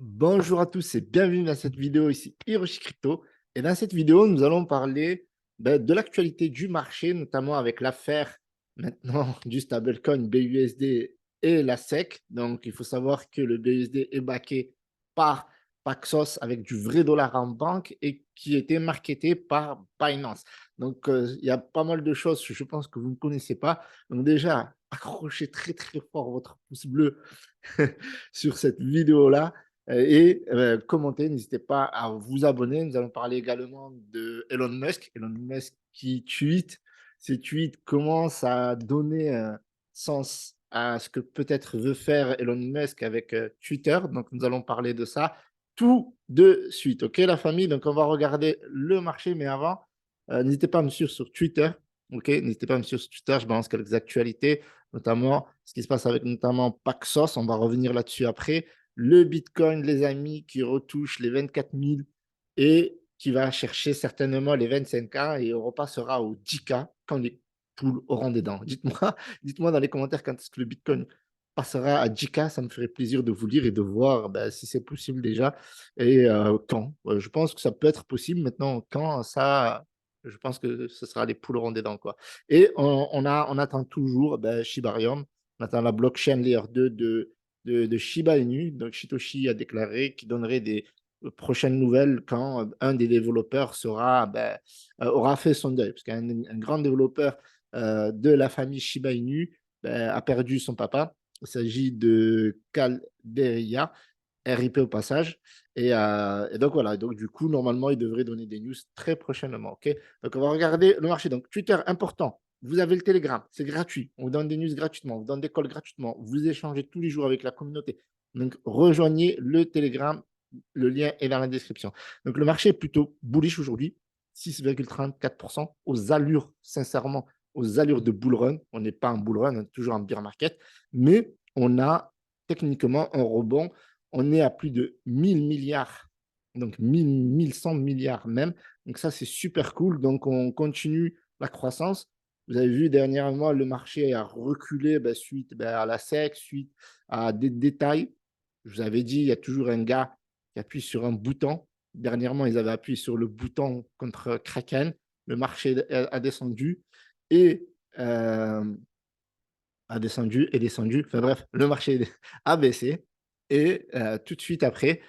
Bonjour à tous et bienvenue dans cette vidéo ici Hiroshi Crypto. Et dans cette vidéo, nous allons parler de l'actualité du marché, notamment avec l'affaire maintenant du stablecoin BUSD et la SEC. Donc, il faut savoir que le BUSD est backé par Paxos avec du vrai dollar en banque et qui était marketé par Binance. Donc, il y a pas mal de choses, je pense que vous ne connaissez pas. Donc, déjà, accrochez très très fort votre pouce bleu sur cette vidéo-là et commentez, n'hésitez pas à vous abonner. Nous allons parler également de Elon Musk. Elon Musk qui tweet. Ces tweets commencent à donner sens à ce que peut-être veut faire Elon Musk avec Twitter. Donc, nous allons parler de ça tout de suite. OK, la famille? Donc, on va regarder le marché. Mais avant, n'hésitez pas à me suivre sur Twitter. OK, n'hésitez pas à me suivre sur Twitter. Je balance quelques actualités, notamment ce qui se passe avec notamment Paxos. On va revenir là-dessus après. Le Bitcoin, les amis, qui retouche les 24 000 et qui va chercher certainement les 25K et on repassera au 10K quand les poules auront des dents. Dites-moi, dites-moi dans les commentaires quand est-ce que le Bitcoin passera à 10K. Ça me ferait plaisir de vous lire et de voir si c'est possible déjà et quand. Je pense que ça peut être possible maintenant. Quand ça, je pense que ce sera les poules auront des dents, quoi. Et on attend toujours Shibarium, on attend la blockchain layer 2 de Shiba Inu. Donc, Shitoshi a déclaré qu'il donnerait des prochaines nouvelles quand un des développeurs aura fait son deuil. Parce qu'un grand développeur de la famille Shiba Inu a perdu son papa. Il s'agit de Calderia, RIP au passage. Et donc voilà, donc du coup, normalement, il devrait donner des news très prochainement. OK, donc on va regarder le marché. Donc Twitter, important. Vous avez le Telegram, c'est gratuit. On vous donne des news gratuitement, on vous donne des calls gratuitement. Vous échangez tous les jours avec la communauté. Donc rejoignez le Telegram. Le lien est dans la description. Donc le marché est plutôt bullish aujourd'hui, 6,34% aux allures, sincèrement, aux allures de bull run. On n'est pas en bull run, on est toujours en bear market, mais on a techniquement un rebond. On est à plus de 1000 milliards, donc 1100 milliards même. Donc ça, c'est super cool. Donc on continue la croissance. Vous avez vu dernièrement, le marché a reculé suite à la SEC, suite à des détails. Je vous avais dit, il y a toujours un gars qui appuie sur un bouton. Dernièrement, ils avaient appuyé sur le bouton contre Kraken. Le marché a descendu et a descendu et descendu. Enfin bref, le marché a baissé. Et tout de suite après,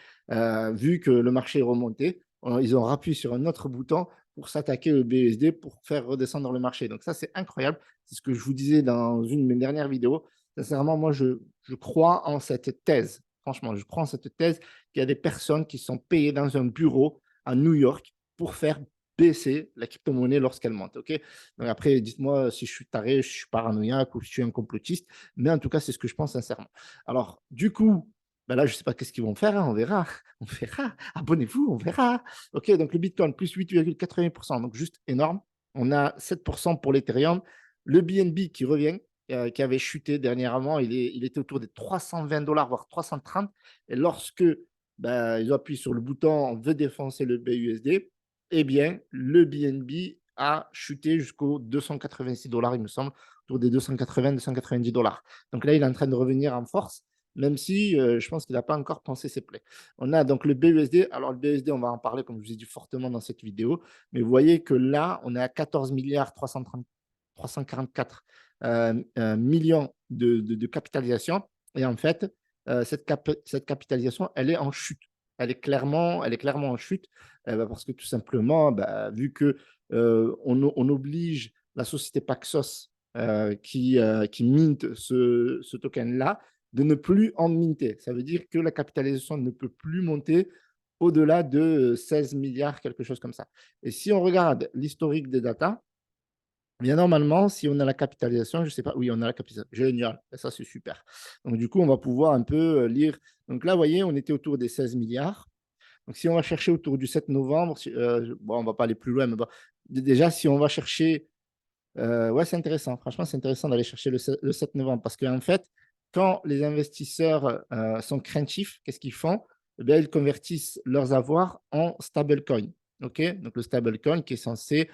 vu que le marché est remonté, ils ont appuyé sur un autre bouton pour s'attaquer au BUSD pour faire redescendre le marché. Donc ça, c'est incroyable. C'est ce que je vous disais dans une de mes dernières vidéos. Sincèrement, moi, je crois en cette thèse. Franchement, je crois en cette thèse qu'il y a des personnes qui sont payées dans un bureau à New York pour faire baisser la crypto-monnaie lorsqu'elle monte. OK, donc après, dites-moi si je suis taré, je suis paranoïaque ou si je suis un complotiste, mais en tout cas, c'est ce que je pense sincèrement. Alors, du coup, là, je ne sais pas qu'est-ce qu'ils vont faire, hein, on verra. On verra. Abonnez-vous, on verra. OK, donc le Bitcoin, plus 8,80%, donc juste énorme. On a 7% pour l'Ethereum. Le BNB qui revient, qui avait chuté dernièrement, il était autour des 320 $, voire 330. Et lorsque ils ont appuyé sur le bouton, on veut défoncer le BUSD, eh bien, le BNB a chuté jusqu'aux 286 $, il me semble, autour des 280-290 $. Donc là, il est en train de revenir en force, même si je pense qu'il n'a pas encore pensé ses plaies. On a donc le BUSD. Alors, le BUSD, on va en parler, comme je vous ai dit, fortement dans cette vidéo. Mais vous voyez que là, on est à 14 milliards 344 millions de capitalisation. Et en fait, cette capitalisation, elle est en chute. Elle est clairement en chute parce que tout simplement, vu que on oblige la société Paxos qui minte ce token-là de ne plus en minter. Ça veut dire que la capitalisation ne peut plus monter au-delà de 16 milliards, quelque chose comme ça. Et si on regarde l'historique des datas, bien normalement, si on a la capitalisation, je ne sais pas, oui, on a la capitalisation, génial, ça c'est super. Donc du coup, on va pouvoir un peu lire. Donc là, vous voyez, on était autour des 16 milliards. Donc, si on va chercher autour du 7 novembre, bon, on ne va pas aller plus loin, mais bon, déjà, si on va chercher, ouais, c'est intéressant. Franchement, c'est intéressant d'aller chercher le 7 novembre parce qu'en fait, quand les investisseurs sont craintifs, qu'est-ce qu'ils font? Eh bien, ils convertissent leurs avoirs en stablecoin. OK, donc, le stablecoin qui est censé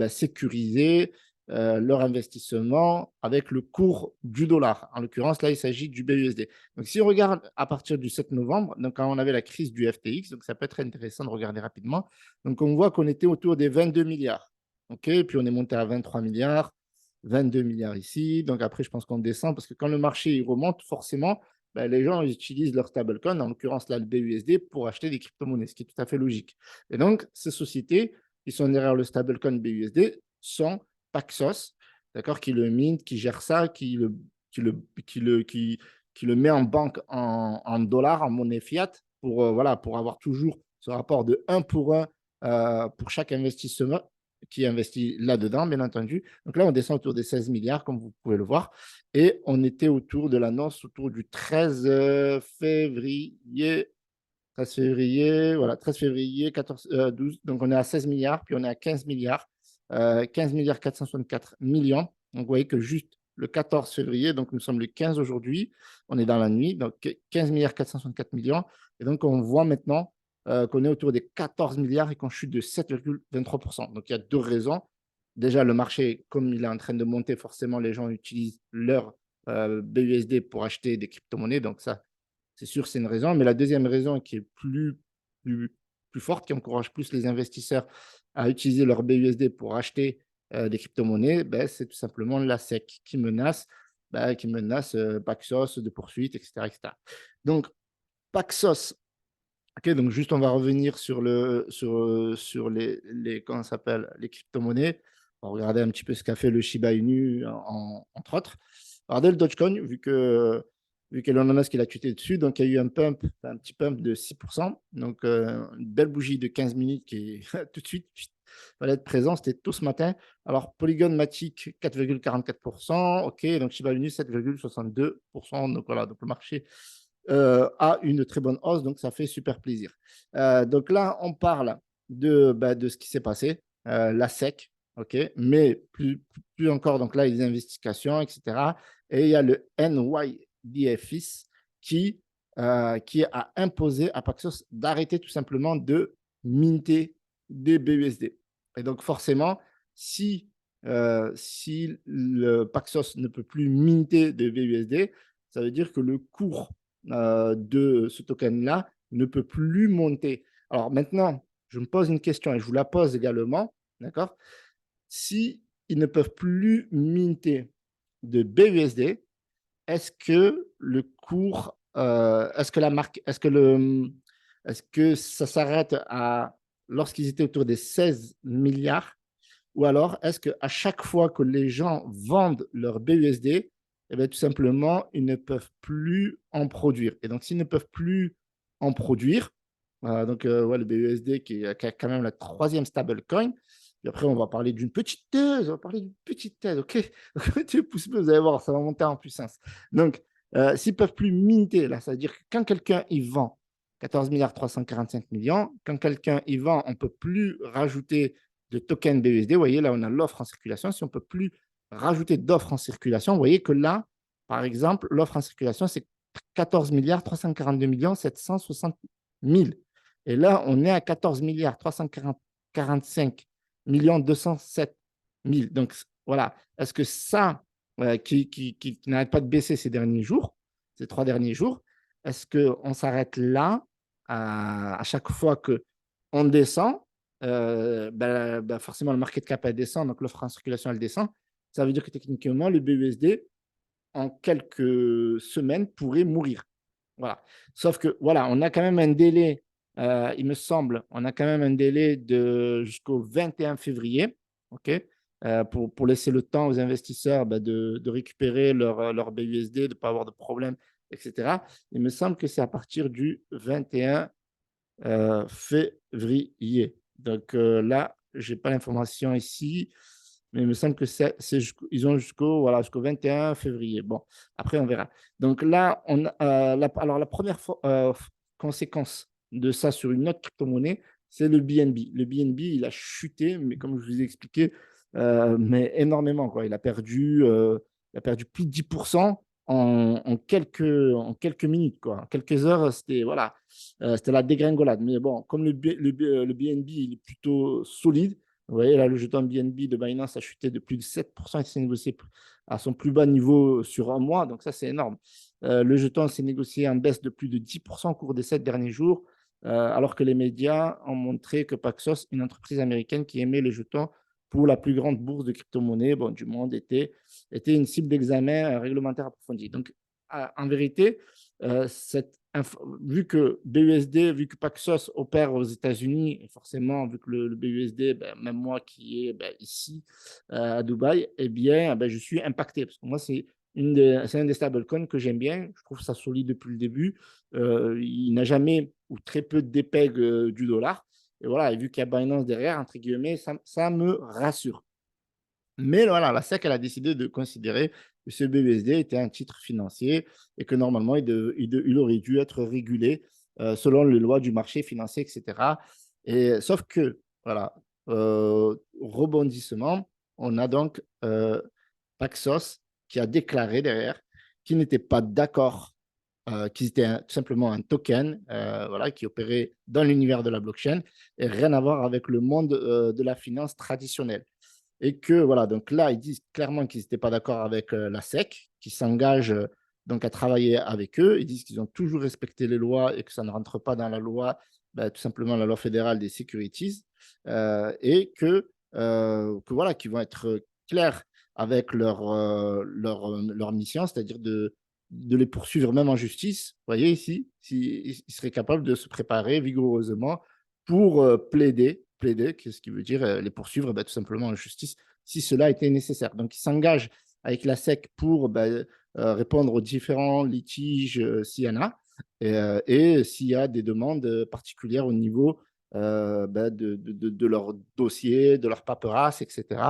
sécuriser leur investissement avec le cours du dollar. En l'occurrence, là, il s'agit du BUSD. Donc, si on regarde à partir du 7 novembre, donc quand on avait la crise du FTX, donc ça peut être intéressant de regarder rapidement. Donc, on voit qu'on était autour des 22 milliards. OK, puis on est monté à 23 milliards, 22 milliards ici. Donc, après, je pense qu'on descend parce que quand le marché il remonte, forcément, ben, les gens ils utilisent leur stablecoin, en l'occurrence là, le BUSD, pour acheter des crypto-monnaies, ce qui est tout à fait logique. Et donc, ces sociétés qui sont derrière le stablecoin BUSD sont Paxos, d'accord, qui le mint, qui gère ça, qui le, qui le, qui le met en banque en dollars, en monnaie fiat, voilà, pour avoir toujours ce rapport de 1 pour 1 pour chaque investissement qui investit là-dedans, bien entendu. Donc là, on descend autour des 16 milliards, comme vous pouvez le voir. Et on était autour de l'annonce, autour du 13 février. 13 février, voilà, 13 février, 14, 12. Donc, on est à 16 milliards, puis on est à 15 milliards, 15 milliards 464 millions. Donc, vous voyez que juste le 14 février, donc nous sommes le 15 aujourd'hui, on est dans la nuit, donc 15 milliards 464 millions. Et donc, on voit maintenant qu'on est autour des 14 milliards et qu'on chute de 7,23%. Donc, il y a deux raisons. Déjà, le marché, comme il est en train de monter, forcément, les gens utilisent leur BUSD pour acheter des crypto-monnaies. Donc, ça, c'est sûr, c'est une raison. Mais la deuxième raison qui est plus, plus forte, qui encourage plus les investisseurs à utiliser leur BUSD pour acheter des crypto-monnaies, ben, c'est tout simplement la SEC qui menace Paxos de poursuites, etc., etc. Donc, Paxos, ok, donc juste on va revenir sur comment ça s'appelle, les crypto-monnaies. On va regarder un petit peu ce qu'a fait le Shiba Inu, entre autres. Regardez le Dogecoin, vu qu'Elon Musk il a tué dessus, donc il y a eu un petit pump de 6%. Donc une belle bougie de 15 minutes qui tout de suite fallait être présent, c'était tout ce matin. Alors Polygon Matic 4,44%, ok, donc Shiba Inu 7,62%. Donc voilà, donc le marché a une très bonne hausse, donc ça fait super plaisir. Donc là, on parle de ce qui s'est passé, la SEC, ok, mais plus encore, donc là, il y a des investigations, etc. Et il y a le NYDFS qui a imposé à Paxos d'arrêter tout simplement de minter des BUSD. Et donc, forcément, si le Paxos ne peut plus minter de BUSD, ça veut dire que le cours de ce token-là ne peut plus monter. Alors maintenant, je me pose une question et je vous la pose également, d'accord? Si ils ne peuvent plus minter de BUSD, est-ce que le cours, est-ce que la marque, est-ce que ça s'arrête à lorsqu'ils étaient autour des 16 milliards ou alors, est-ce qu'à chaque fois que les gens vendent leur BUSD, eh bien, tout simplement, ils ne peuvent plus en produire. Et donc, s'ils ne peuvent plus en produire, ouais, le BUSD qui a quand même la troisième stablecoin, puis après, on va parler d'une petite thèse, on va parler d'une petite thèse, ok? Tu pousses, vous allez voir, ça va monter en puissance. Donc, s'ils ne peuvent plus minter, là, c'est-à-dire que quand quelqu'un y vend 14 milliards 345 millions, quand quelqu'un y vend, on ne peut plus rajouter de tokens BUSD. Vous voyez, là, on a l'offre en circulation. Si on ne peut plus rajouter d'offres en circulation, vous voyez que là, par exemple, l'offre en circulation, c'est 14 milliards 342 millions 760 000. Et là, on est à 14 milliards 345 millions 207 000. Donc, voilà. Est-ce que ça, qui n'arrête pas de baisser ces derniers jours, ces 3 derniers jours, est-ce qu'on s'arrête là à chaque fois qu'on descend forcément, le market cap elle descend, donc l'offre en circulation elle descend. Ça veut dire que techniquement, le BUSD, en quelques semaines, pourrait mourir. Voilà. Sauf que, voilà, on a quand même un délai, il me semble, on a quand même un délai jusqu'au 21 février, OK, pour laisser le temps aux investisseurs de récupérer leur BUSD, de ne pas avoir de problème, etc. Il me semble que c'est à partir du 21 février. Donc là, je n'ai pas l'information ici, mais il me semble que ils ont jusqu'au 21 février. Bon, après, on verra. Donc là, alors la première conséquence de ça sur une autre crypto-monnaie, c'est le BNB. Le BNB, il a chuté, mais comme je vous ai expliqué, mais énormément, quoi. Il a perdu plus de 10% en quelques minutes, quoi. En quelques heures, c'était la dégringolade. Mais bon, comme le BNB il est plutôt solide, Vous voyez là, le jeton BNB de Binance a chuté de plus de 7%, il s'est négocié à son plus bas niveau sur un mois, donc ça c'est énorme. Le jeton s'est négocié en baisse de plus de 10% au cours des 7 derniers jours, alors que les médias ont montré que Paxos, une entreprise américaine qui émet les jetons pour la plus grande bourse de crypto-monnaies du monde, était une cible d'examen réglementaire approfondi. Donc en vérité, vu que BUSD, vu que Paxos opère aux États-Unis, et forcément, vu que le BUSD, même moi qui est ici à Dubaï, eh bien, je suis impacté. Parce que moi, c'est un des stablecoins que j'aime bien. Je trouve ça solide depuis le début. Il n'a jamais ou très peu de dépeg du dollar. Et voilà, et vu qu'il y a Binance derrière, entre guillemets, ça me rassure. Mais voilà, la SEC, elle a décidé de considérer que ce BUSD était un titre financier et que normalement, il aurait dû être régulé selon les lois du marché financier, etc. Et, sauf que, voilà, rebondissement, on a donc Paxos qui a déclaré derrière qu'il n'était pas d'accord, qu'ils étaient tout simplement un token voilà, qui opérait dans l'univers de la blockchain et rien à voir avec le monde de la finance traditionnelle. Et que voilà, donc là, ils disent clairement qu'ils n'étaient pas d'accord avec la SEC, qui s'engage donc à travailler avec eux. Ils disent qu'ils ont toujours respecté les lois et que ça ne rentre pas dans la loi, tout simplement la loi fédérale des securities, et que voilà, qu'ils vont être clairs avec leur mission, c'est-à-dire de les poursuivre même en justice. Vous voyez ici, ils seraient capables de se préparer vigoureusement pour plaider, ce qui veut dire les poursuivre tout simplement en justice si cela était nécessaire. Donc, ils s'engagent avec la SEC pour répondre aux différents litiges s'il y en a et s'il y a des demandes particulières au niveau de leur dossier, de leur paperasse, etc.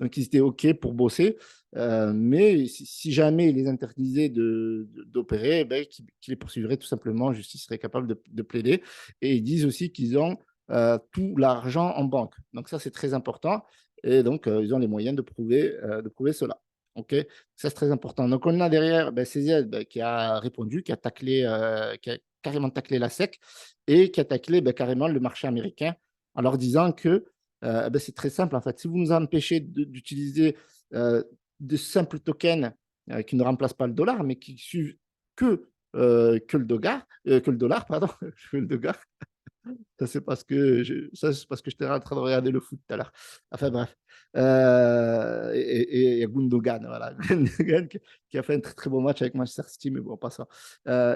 Donc, ils étaient OK pour bosser, mais si jamais ils les interdisaient d'opérer, qu'ils les poursuivraient tout simplement en justice, seraient capables de plaider. Et ils disent aussi qu'ils ont tout l'argent en banque. Donc ça, c'est très important. Et donc, ils ont les moyens de prouver cela. OK. Ça, c'est très important. Donc, on a derrière CZ qui a répondu, qui a carrément taclé la SEC et qui a taclé carrément le marché américain en leur disant que c'est très simple. En fait, si vous nous empêchez d'utiliser de simples tokens qui ne remplacent pas le dollar, mais qui suivent que le dollar, pardon, je fais le dollar, ça, c'est parce que j'étais en train de regarder le foot tout à l'heure. Enfin bref. Et Gundogan, voilà. Gundogan qui a fait un très très bon match avec Manchester City, mais bon, pas ça.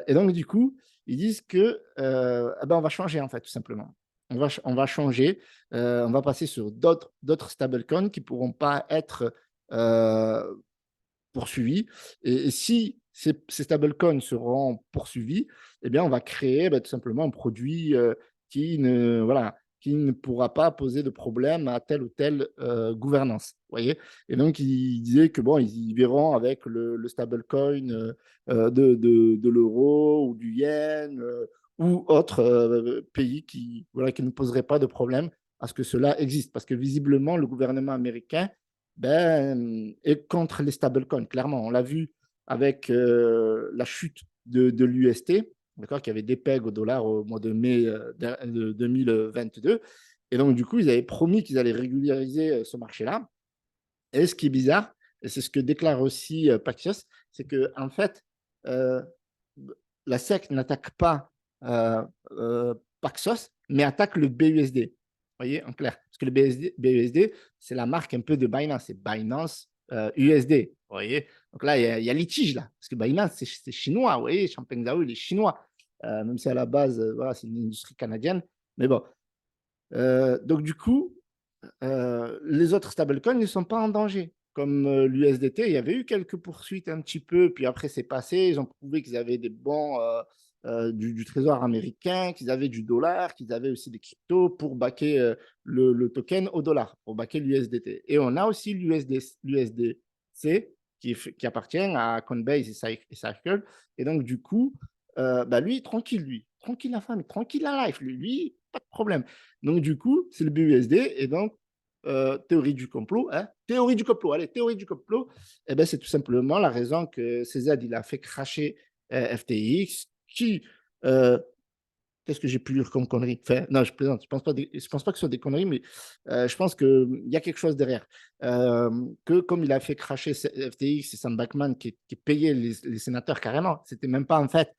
Et donc, du coup, ils disent que on va changer, en fait, tout simplement. On va changer. On va passer sur d'autres stablecoins qui ne pourront pas être poursuivis. Et si ces stablecoins seront poursuivis, eh bien, on va créer tout simplement un produit qui ne pourra pas poser de problème à telle ou telle gouvernance. Voyez. Et donc, ils disaient que bon, ils verront avec le stablecoin de l'euro ou du yen ou autre pays qui ne poserait pas de problème à ce que cela existe. Parce que visiblement, le gouvernement américain est contre les stablecoins. Clairement, on l'a vu avec la chute de l'UST, qui avait des pegs au dollar au mois de mai de 2022. Et donc, du coup, ils avaient promis qu'ils allaient régulariser ce marché-là. Et ce qui est bizarre, et c'est ce que déclare aussi Paxios, c'est que en fait, euh, la SEC n'attaque pas Paxos, mais attaque le BUSD. Vous voyez, en clair. Parce que le BUSD, c'est la marque un peu de Binance. C'est Binance USD. Vous voyez. Donc là, il y a litige là. Parce que Binance, c'est chinois. Vous voyez, Champagne Zhao, il est chinois. Même si à la base, voilà, c'est une industrie canadienne. Mais bon. Donc du coup, les autres stablecoins ne sont pas en danger. Comme l'USDT, il y avait eu quelques poursuites un petit peu, puis après c'est passé, ils ont prouvé qu'ils avaient des bons du trésor américain, qu'ils avaient du dollar, qu'ils avaient aussi des cryptos pour backer le token au dollar, pour backer l'USDT. Et on a aussi l'USDC qui appartient à Coinbase et Circle. Et donc du coup, lui, tranquille la famille, tranquille la life, lui, pas de problème. Donc du coup, c'est le BUSD et donc théorie du complot, hein, théorie du complot, allez, théorie du complot, eh ben, c'est tout simplement la raison que CZ il a fait cracher FTX, qui Qu'est-ce que j'ai pu lire comme conneries? Enfin, non, je plaisante. Je pense pas que ce soit des conneries, mais je pense qu'il y a quelque chose derrière. Que comme il a fait cracher FTX et Sam Bankman qui payait les sénateurs carrément, c'était même pas en fait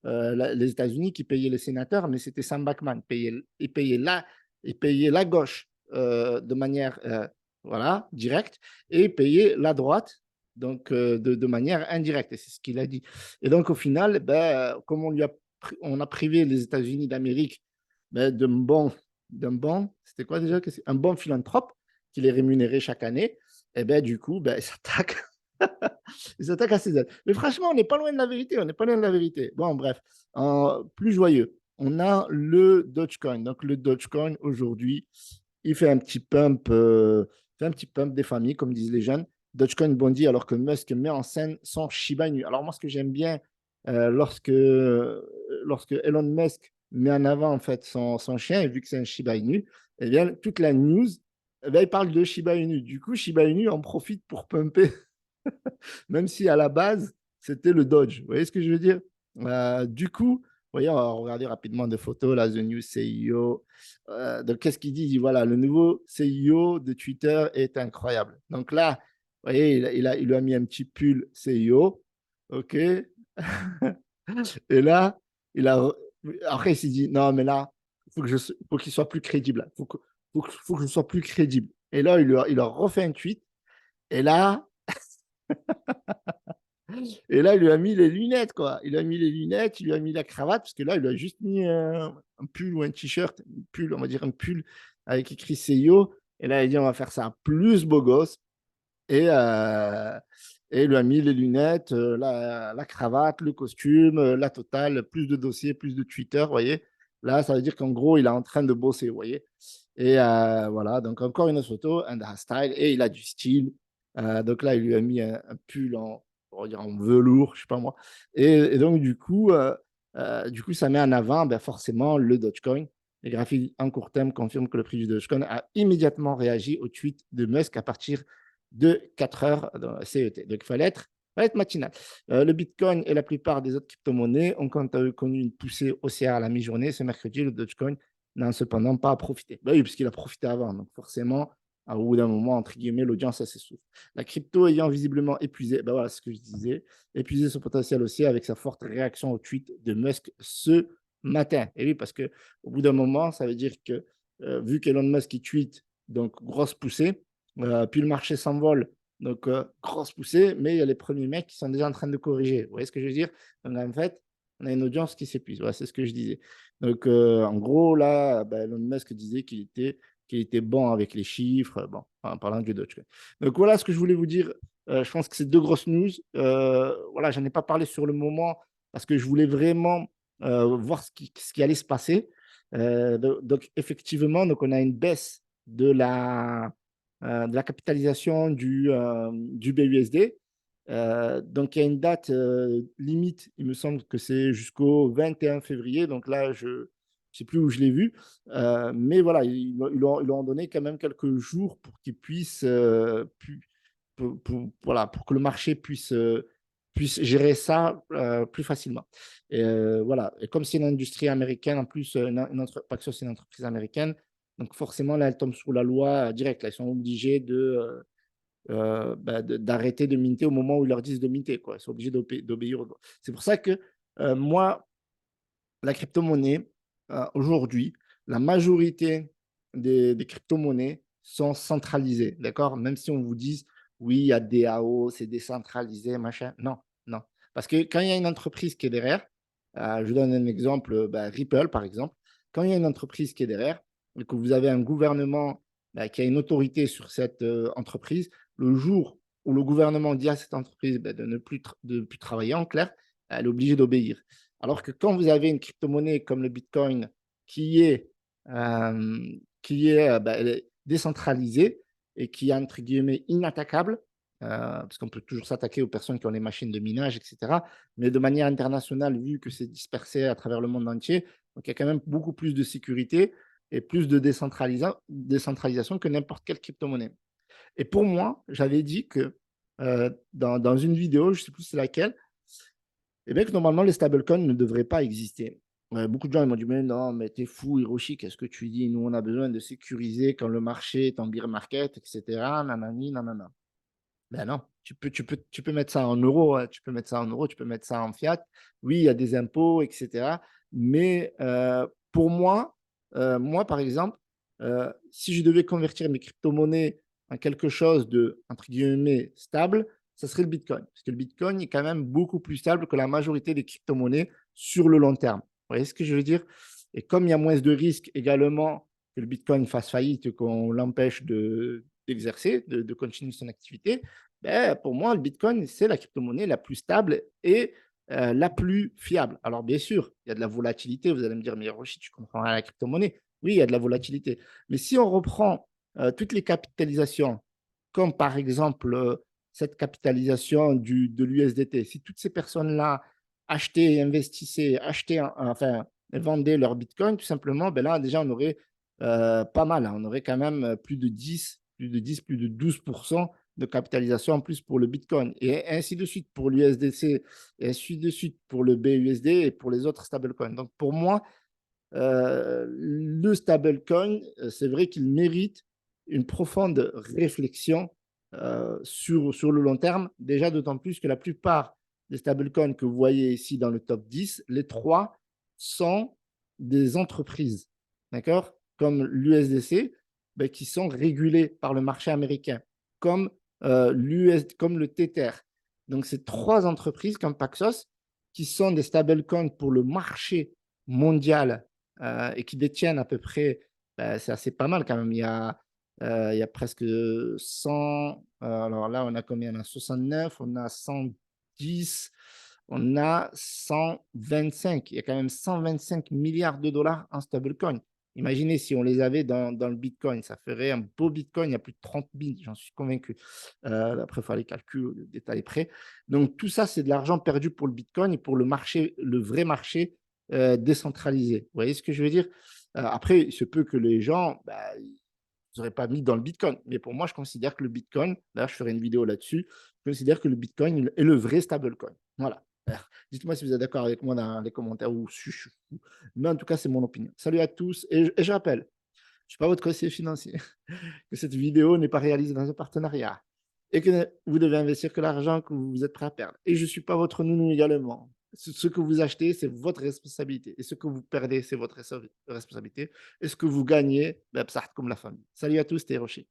les États-Unis qui payaient les sénateurs, mais c'était Sam Bankman. Il payait la gauche de manière voilà, directe et payait la droite donc de manière indirecte. Et c'est ce qu'il a dit. Et donc, au final, ben, comme on a privé les États-Unis d'Amérique ben, d'un bon, c'était quoi déjà? Un bon philanthrope qui les rémunérait chaque année, et ben, du coup, ben, ils s'attaquent à ces aides. Mais franchement, on n'est pas loin de la vérité. On n'est pas loin de la vérité. Bon, bref, plus joyeux. On a le Dogecoin. Donc, le Dogecoin, aujourd'hui, il fait un petit pump des familles, comme disent les jeunes. Dogecoin bondit alors que Musk met en scène son Shiba Inu. Alors moi, ce que j'aime bien lorsque Elon Musk met en avant en fait son chien, et vu que c'est un Shiba Inu, eh bien, toute la news, eh bien, il parle de Shiba Inu. Du coup, Shiba Inu en profite pour pumper, même si à la base, c'était le Doge. Vous voyez ce que je veux dire? Du coup, vous voyez, on va regarder rapidement des photos, là, The New CEO. Donc, qu'est-ce qu'il dit? Il dit, voilà, le nouveau CEO de Twitter est incroyable. Donc là, vous voyez, il lui a mis un petit pull CEO. OK. Et là, il a, après, il s'est dit, non, mais là, faut qu'il soit plus crédible. Faut que je sois plus crédible. Et là, il a refait un tweet. Et là, Et là, il lui a mis les lunettes, quoi. Il a mis les lunettes, il lui a mis la cravate, parce que là, il lui a juste mis un pull ou un t-shirt, un pull, on va dire un pull avec écrit CIO. Et là, il dit, on va faire ça plus beau gosse. Et, euh, et il lui a mis les lunettes, la cravate, le costume, la totale, plus de dossiers, plus de Twitter, vous voyez. Là, ça veut dire qu'en gros, il est en train de bosser, vous voyez. Et voilà, donc encore une autre photo, un style, et il a du style. Donc là, il lui a mis un pull on va dire en velours, je sais pas moi. Et donc, du coup, ça met en avant ben, forcément le Dogecoin. Les graphiques en court terme confirment que le prix du Dogecoin a immédiatement réagi au tweet de Musk à partir de 4 heures dans la CET. Donc, fallait être matinal. Le Bitcoin et la plupart des autres crypto-monnaies ont quant à eux connu une poussée haussière à la mi-journée. Ce mercredi, le Dogecoin n'a cependant pas profité. Ben oui, puisqu'il a profité avant. Donc, forcément, au bout d'un moment, entre guillemets, l'audience s'essouffle. La crypto ayant visiblement épuisé, ben voilà ce que je disais, épuisé son potentiel aussi avec sa forte réaction au tweet de Musk ce matin. Et oui, parce que au bout d'un moment, ça veut dire que vu qu'Elon Musk il tweet, donc grosse poussée, puis le marché s'envole, donc grosse poussée, mais il y a les premiers mecs qui sont déjà en train de corriger. Vous voyez ce que je veux dire? Donc en fait, on a une audience qui s'épuise. Voilà, c'est ce que je disais. Donc en gros, là, ben, Elon Musk disait qu'il était bon avec les chiffres, bon, en parlant du Dogecoin. Donc voilà ce que je voulais vous dire. Je pense que c'est deux grosses news. Voilà, j'en ai pas parlé sur le moment parce que je voulais vraiment voir ce qui allait se passer. Donc effectivement, donc on a une baisse de la capitalisation du BUSD. Donc, il y a une date limite, il me semble que c'est jusqu'au 21 février. Donc là, je ne sais plus où je l'ai vu. Mais voilà, ils leur ont donné quand même quelques jours pour qu'ils puissent, voilà, pour que le marché puisse gérer ça plus facilement. Et voilà, et comme c'est une industrie américaine, en plus, Paxos, c'est une entreprise américaine, donc forcément, là, elle tombe sous la loi directe. Là, ils sont obligés d'arrêter de minter au moment où ils leur disent de minter. Quoi. Ils sont obligés d'obéir aux lois. C'est pour ça que moi, la crypto-monnaie, aujourd'hui, la majorité des crypto-monnaies sont centralisées. D'accord? Même si on vous dit, oui, il y a DAO, c'est décentralisé, machin. Non, non. Parce que quand il y a une entreprise qui est derrière, je donne un exemple, Ripple, par exemple, quand il y a une entreprise qui est derrière et que vous avez un gouvernement qui a une autorité sur cette entreprise, le jour où le gouvernement dit à cette entreprise de ne plus travailler en clair, elle est obligée d'obéir. Alors que quand vous avez une crypto-monnaie comme le Bitcoin qui est, elle est décentralisée et qui est entre guillemets inattaquable, parce qu'on peut toujours s'attaquer aux personnes qui ont les machines de minage, etc. Mais de manière internationale, vu que c'est dispersé à travers le monde entier, donc il y a quand même beaucoup plus de sécurité et plus de décentralisation que n'importe quelle crypto-monnaie. Et pour moi, j'avais dit que dans une vidéo, je ne sais plus c'est laquelle, Eh bien que normalement, les stablecoins ne devraient pas exister. Beaucoup de gens ils m'ont dit: «Mais non, mais t'es fou Hiroshi, qu'est-ce que tu dis? Nous, on a besoin de sécuriser quand le marché est en bear market et cetera, nanani nanana». Ben non, tu peux mettre ça en euros, hein, tu peux mettre ça en euros, tu peux mettre ça en fiat. Oui, il y a des impôts et cetera, mais pour moi, moi, par exemple, si je devais convertir mes cryptomonnaies en quelque chose de, entre guillemets, «stable», ça serait le bitcoin. Parce que le bitcoin est quand même beaucoup plus stable que la majorité des cryptomonnaies sur le long terme. Vous voyez ce que je veux dire? Et comme il y a moins de risques également que le bitcoin fasse faillite, qu'on l'empêche d'exercer, de continuer son activité, ben, pour moi, le Bitcoin, c'est la crypto-monnaie la plus stable et la plus fiable. Alors, bien sûr, il y a de la volatilité. Vous allez me dire, mais Rochi, tu comprends rien à la crypto-monnaie. Oui, il y a de la volatilité. Mais si on reprend toutes les capitalisations, comme par exemple cette capitalisation de l'USDT, si toutes ces personnes-là achetaient et investissaient, enfin, vendaient leur Bitcoin, tout simplement, ben là, déjà, on aurait pas mal, hein. On aurait quand même plus de 12% de capitalisation en plus pour le Bitcoin. Et ainsi de suite pour l'USDC, et ainsi de suite pour le BUSD et pour les autres stablecoins. Donc pour moi, le stablecoin, c'est vrai qu'il mérite une profonde réflexion sur le long terme. Déjà, d'autant plus que la plupart des stablecoins que vous voyez ici dans le top 10, les trois sont des entreprises, d'accord, comme l'USDC, ben, qui sont régulées par le marché américain, comme, comme le Tether. Donc, c'est trois entreprises comme Paxos qui sont des stablecoins pour le marché mondial et qui détiennent à peu près, bah, c'est assez pas mal quand même. Il y a presque 100. Alors là, on a combien? On a 69, on a 110, on a 125. Il y a quand même 125 milliards de dollars en stablecoin. Imaginez si on les avait dans le Bitcoin, ça ferait un beau Bitcoin, il y a plus de 30 000, j'en suis convaincu. Après, il faut faire les calculs au détail près. Donc, tout ça, c'est de l'argent perdu pour le Bitcoin et pour le marché, le vrai marché décentralisé. Vous voyez ce que je veux dire? Après, il se peut que les gens, bah, ils n'auraient pas mis dans le Bitcoin. Mais pour moi, je considère que le Bitcoin, là, je ferai une vidéo là-dessus, je considère que le Bitcoin est le vrai stablecoin. Voilà. Dites-moi si vous êtes d'accord avec moi dans les commentaires ou si je suis fou. Mais en tout cas, c'est mon opinion. Salut à tous. Et je rappelle, je ne suis pas votre conseiller financier, que cette vidéo n'est pas réalisée dans un partenariat et que vous devez investir que l'argent que vous êtes prêt à perdre. Et je ne suis pas votre nounou également. Ce que vous achetez, c'est votre responsabilité. Et ce que vous perdez, c'est votre responsabilité. Et ce que vous gagnez, ben, comme la famille. Salut à tous, c'était Hiroshi.